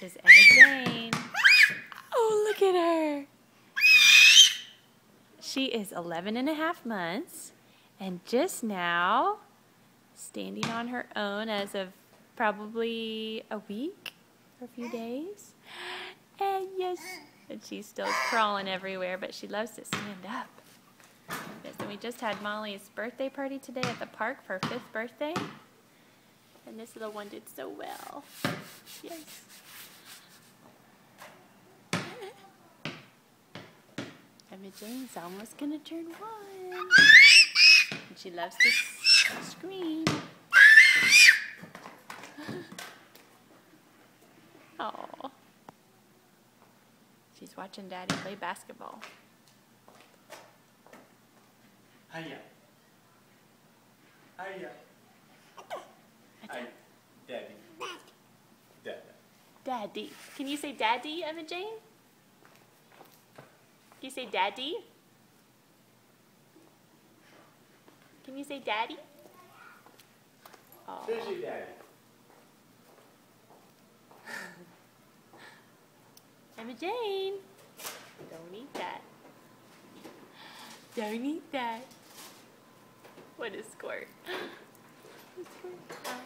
This is Emma Jane. Oh, look at her. She is 11 and a half months and just now standing on her own as of probably a week or a few days. And yes, and she's still crawling everywhere, but she loves to stand up. Yes, and we just had Molly's birthday party today at the park for her 5th birthday. And this little one did so well. Yes. Emma Jane's almost gonna turn 1. And she loves to scream. Oh. She's watching Daddy play basketball. Hiya. Hiya. Hi, Daddy. Dada. Daddy. Can you say Daddy, Emma Jane? Can you say Daddy? Can you say Daddy? Oh. Who's your daddy? Emma Jane. Don't eat that. Don't eat that. What a squirt. A squirt. Oh.